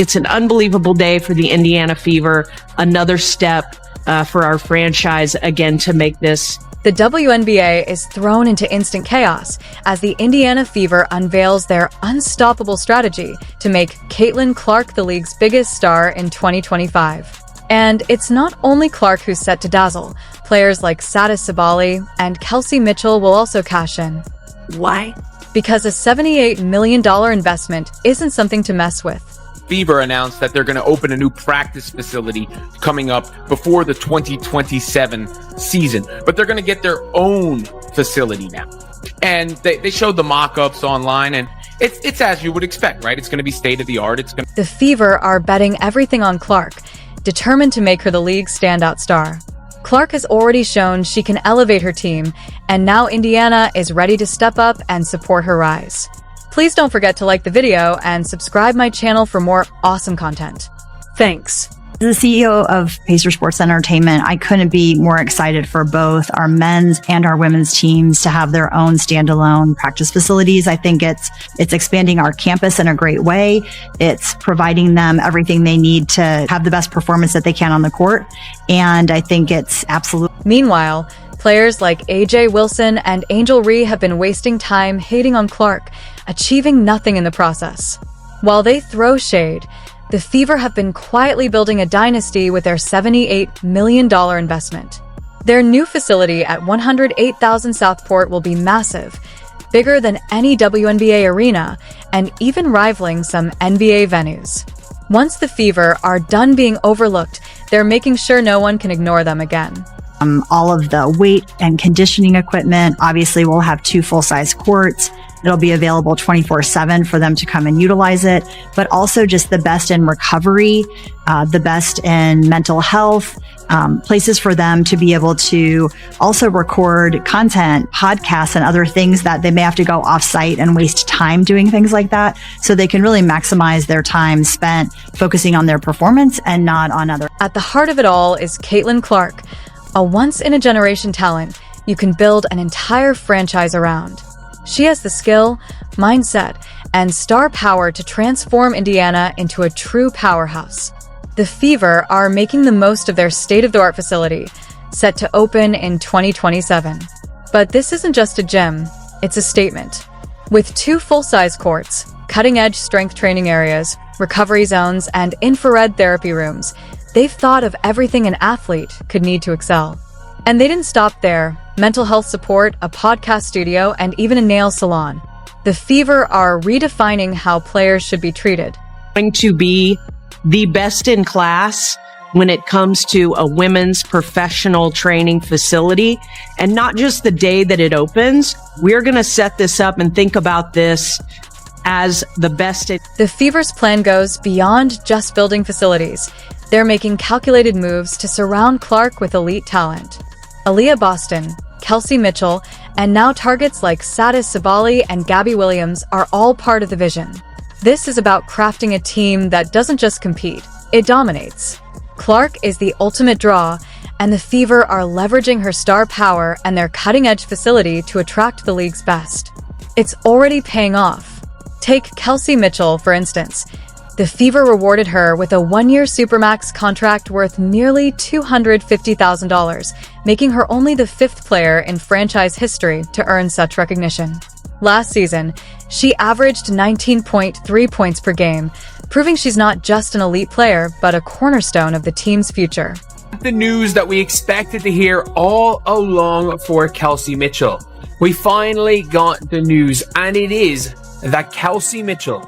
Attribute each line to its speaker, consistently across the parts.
Speaker 1: It's an unbelievable day for the Indiana Fever. Another step for our franchise, again, to make this.
Speaker 2: The WNBA is thrown into instant chaos as the Indiana Fever unveils their unstoppable strategy to make Caitlin Clark the league's biggest star in 2025. And it's not only Clark who's set to dazzle. Players like Sada Sabali and Kelsey Mitchell will also cash in.
Speaker 1: Why?
Speaker 2: Because a $78 million investment isn't something to mess with.
Speaker 3: Fever announced that they're going to open a new practice facility coming up before the 2027 season, but they're going to get their own facility now. And they showed the mock-ups online, and it's as you would expect, right? It's going to be state-of-the-art.
Speaker 2: The Fever are betting everything on Clark, determined to make her the league's standout star. Clark has already shown she can elevate her team, and now Indiana is ready to step up and support her rise. Please don't forget to like the video and subscribe my channel for more awesome content. Thanks.
Speaker 4: As the CEO of Pacer Sports Entertainment, I couldn't be more excited for both our men's and our women's teams to have their own standalone practice facilities. I think it's expanding our campus in a great way. It's providing them everything they need to have the best performance that they can on the court. And I think it's absolute.
Speaker 2: Meanwhile, players like AJ Wilson and Angel Ree have been wasting time hating on Clark, achieving nothing in the process. While they throw shade, the Fever have been quietly building a dynasty with their $78 million investment. Their new facility at 108,000 Southport will be massive, bigger than any WNBA arena, and even rivaling some NBA venues. Once the Fever are done being overlooked, they're making sure no one can ignore them again.
Speaker 4: All of the weight and conditioning equipment. Obviously, we'll have 2 full-size courts. It'll be available 24/7 for them to come and utilize it, but also just the best in recovery, the best in mental health, places for them to be able to also record content, podcasts, and other things that they may have to go off-site and waste time doing things like that. So they can really maximize their time spent focusing on their performance and not on other.
Speaker 2: At the heart of it all is Caitlin Clark, a once-in-a-generation talent you can build an entire franchise around. She has the skill, mindset, and star power to transform Indiana into a true powerhouse. The Fever are making the most of their state-of-the-art facility, set to open in 2027. But this isn't just a gym, it's a statement. With 2 full-size courts, cutting-edge strength training areas, recovery zones, and infrared therapy rooms, they've thought of everything an athlete could need to excel. And they didn't stop there. Mental health support, a podcast studio, and even a nail salon. The Fever are redefining how players should be treated.
Speaker 1: Going to be the best in class when it comes to a women's professional training facility, and not just the day that it opens. We're going to set this up and think about this as the best.
Speaker 2: The Fever's plan goes beyond just building facilities. They're making calculated moves to surround Clark with elite talent. Aaliyah Boston, Kelsey Mitchell, and now targets like Sada Sabali and Gabby Williams are all part of the vision. This is about crafting a team that doesn't just compete, it dominates. Clark is the ultimate draw, and the Fever are leveraging her star power and their cutting-edge facility to attract the league's best. It's already paying off. Take Kelsey Mitchell, for instance. The Fever rewarded her with a 1-year Supermax contract worth nearly $250,000, making her only the 5th player in franchise history to earn such recognition. Last season, she averaged 19.3 points per game, proving she's not just an elite player, but a cornerstone of the team's future.
Speaker 3: The news that we expected to hear all along for Kelsey Mitchell. We finally got the news, and it is that Kelsey Mitchell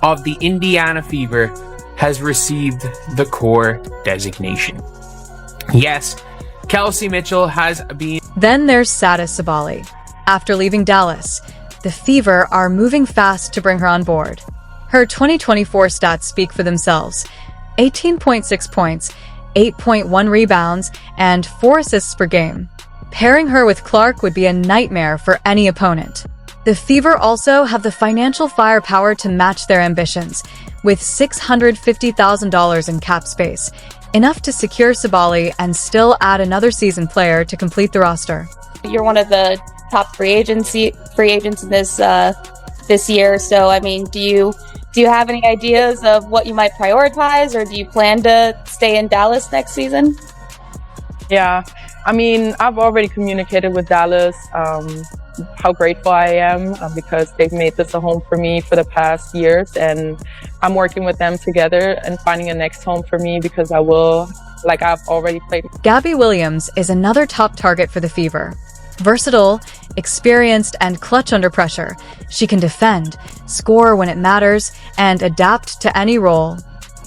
Speaker 3: of the Indiana Fever has received the core designation. Yes, Kelsey Mitchell has been.
Speaker 2: Then there's Sada Sabali. After leaving Dallas, the Fever are moving fast to bring her on board. Her 2024 stats speak for themselves. 18.6 points, 8.1 rebounds, and 4 assists per game. Pairing her with Clark would be a nightmare for any opponent. The Fever also have the financial firepower to match their ambitions, with $650,000 in cap space, enough to secure Sabali and still add another seasoned player to complete the roster.
Speaker 5: You're one of the top free agents in this year. So, I mean, do you Do you have any ideas of what you might prioritize, or do you plan to stay in Dallas next season?
Speaker 6: Yeah, I mean, I've already communicated with Dallas how grateful I am because they've made this a home for me for the past years, and I'm working with them together and finding a next home for me because I've already played.
Speaker 2: Gabby Williams is another top target for the Fever. Versatile, experienced, and clutch under pressure, she can defend, score when it matters, and adapt to any role.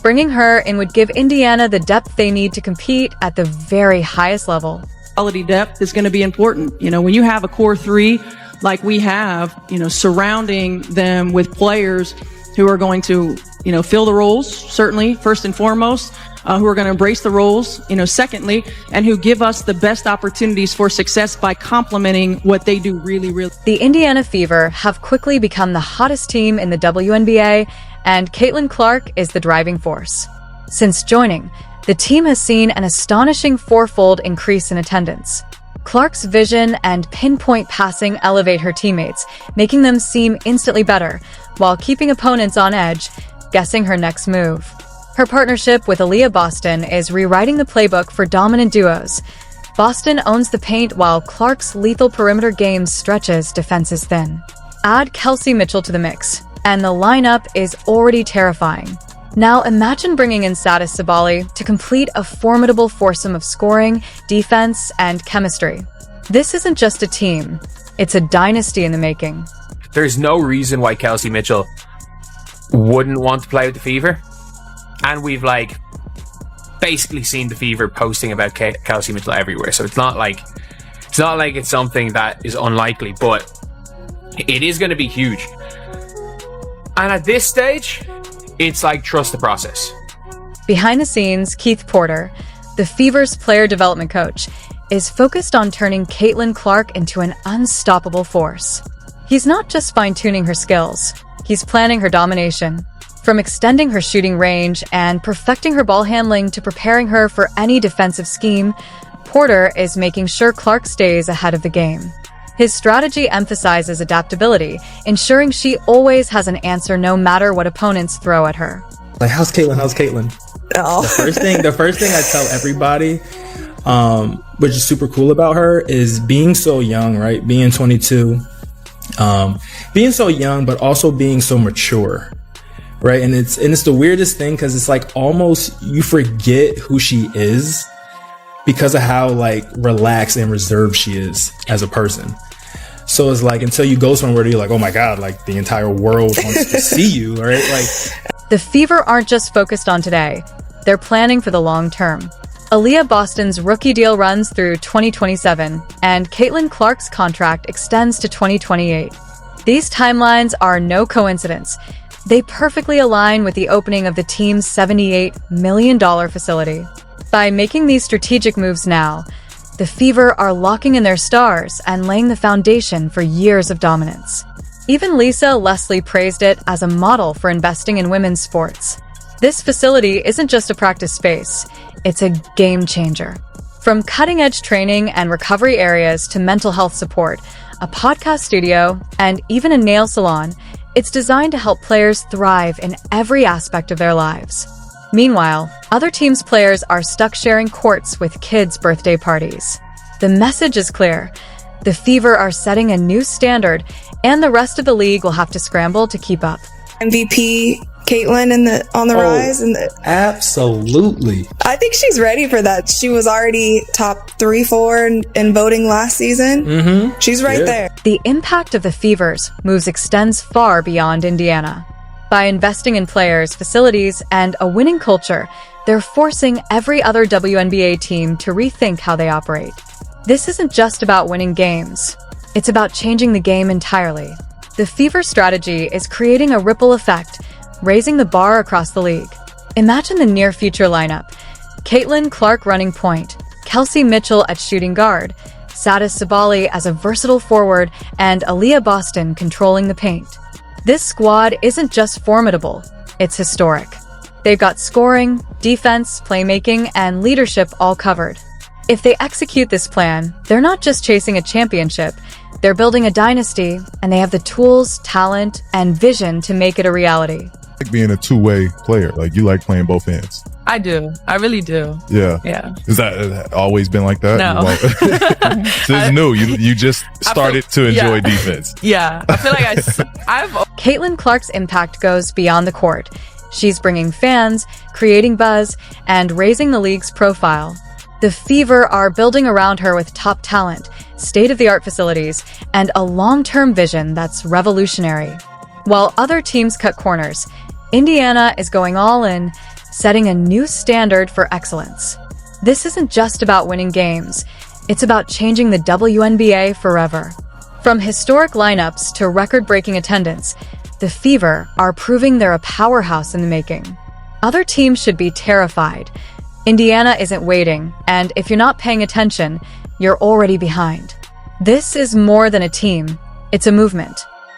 Speaker 2: Bringing her in would give Indiana the depth they need to compete at the very highest level.
Speaker 7: Quality depth is going to be important. When you have a core three like we have, surrounding them with players who are going to, fill the roles, certainly, first and foremost, who are going to embrace the roles, secondly, and who give us the best opportunities for success by complementing what they do really, really.
Speaker 2: The Indiana Fever have quickly become the hottest team in the WNBA, and Caitlin Clark is the driving force. Since joining, the team has seen an astonishing fourfold increase in attendance. Clark's vision and pinpoint passing elevate her teammates, making them seem instantly better, while keeping opponents on edge, guessing her next move. Her partnership with Aaliyah Boston is rewriting the playbook for dominant duos. Boston owns the paint while Clark's lethal perimeter game stretches defenses thin. Add Kelsey Mitchell to the mix, and the lineup is already terrifying. Now imagine bringing in Sadis Sabali to complete a formidable foursome of scoring, defense, and chemistry. This isn't just a team, it's a dynasty in the making.
Speaker 3: There's no reason why Kelsey Mitchell wouldn't want to play with the Fever. And we've basically seen the Fever posting about Kelsey Mitchell everywhere. So it's not like it's something that is unlikely, but it is going to be huge. And at this stage, it's trust the process.
Speaker 2: Behind the scenes, Keith Porter, the Fever's player development coach, is focused on turning Caitlin Clark into an unstoppable force. He's not just fine-tuning her skills, he's planning her domination. From extending her shooting range and perfecting her ball handling to preparing her for any defensive scheme, Porter is making sure Clark stays ahead of the game. His strategy emphasizes adaptability, ensuring she always has an answer no matter what opponents throw at her.
Speaker 8: How's Caitlin? Oh. The first thing I tell everybody, which is super cool about her, is being so young, right? Being 22, being so young, but also being so mature. Right. And it's the weirdest thing because it's almost you forget who she is because of how relaxed and reserved she is as a person. So it's until you go somewhere you're oh my God, the entire world wants to see you. Right.
Speaker 2: The Fever aren't just focused on today. They're planning for the long term. Aaliyah Boston's rookie deal runs through 2027 and Caitlin Clark's contract extends to 2028. These timelines are no coincidence. They perfectly align with the opening of the team's $78 million facility. By making these strategic moves now, the Fever are locking in their stars and laying the foundation for years of dominance. Even Lisa Leslie praised it as a model for investing in women's sports. This facility isn't just a practice space, it's a game changer. From cutting-edge training and recovery areas to mental health support, a podcast studio, and even a nail salon, it's designed to help players thrive in every aspect of their lives. Meanwhile, other teams' players are stuck sharing courts with kids' birthday parties. The message is clear. The Fever are setting a new standard, and the rest of the league will have to scramble to keep up.
Speaker 9: MVP Caitlin on the rise.
Speaker 8: Absolutely.
Speaker 9: I think she's ready for that. She was already top 3-4 in voting last season. Mm-hmm. She's right there.
Speaker 2: The impact of the Fevers' moves extends far beyond Indiana. By investing in players, facilities, and a winning culture, they're forcing every other WNBA team to rethink how they operate. This isn't just about winning games. It's about changing the game entirely. The Fever strategy is creating a ripple effect, raising the bar across the league. Imagine the near-future lineup. Caitlin Clark running point, Kelsey Mitchell at shooting guard, Sadis Sabali as a versatile forward, and Aaliyah Boston controlling the paint. This squad isn't just formidable, it's historic. They've got scoring, defense, playmaking, and leadership all covered. If they execute this plan, they're not just chasing a championship, they're building a dynasty, and they have the tools, talent, and vision to make it a reality.
Speaker 10: Like being a two-way player, like you like playing both ends.
Speaker 11: I do. I really do.
Speaker 10: Yeah.
Speaker 11: Yeah.
Speaker 10: Is that always been like that?
Speaker 11: No.
Speaker 10: So it's new. You just started to enjoy defense.
Speaker 11: Yeah. I feel like I've
Speaker 2: Caitlin Clark's impact goes beyond the court. She's bringing fans, creating buzz, and raising the league's profile. The Fever are building around her with top talent, state-of-the-art facilities, and a long-term vision that's revolutionary. While other teams cut corners, Indiana is going all in, setting a new standard for excellence. This isn't just about winning games. It's about changing the WNBA forever. From historic lineups to record-breaking attendance, the Fever are proving they're a powerhouse in the making. Other teams should be terrified. Indiana isn't waiting, and if you're not paying attention, you're already behind. This is more than a team. It's a movement.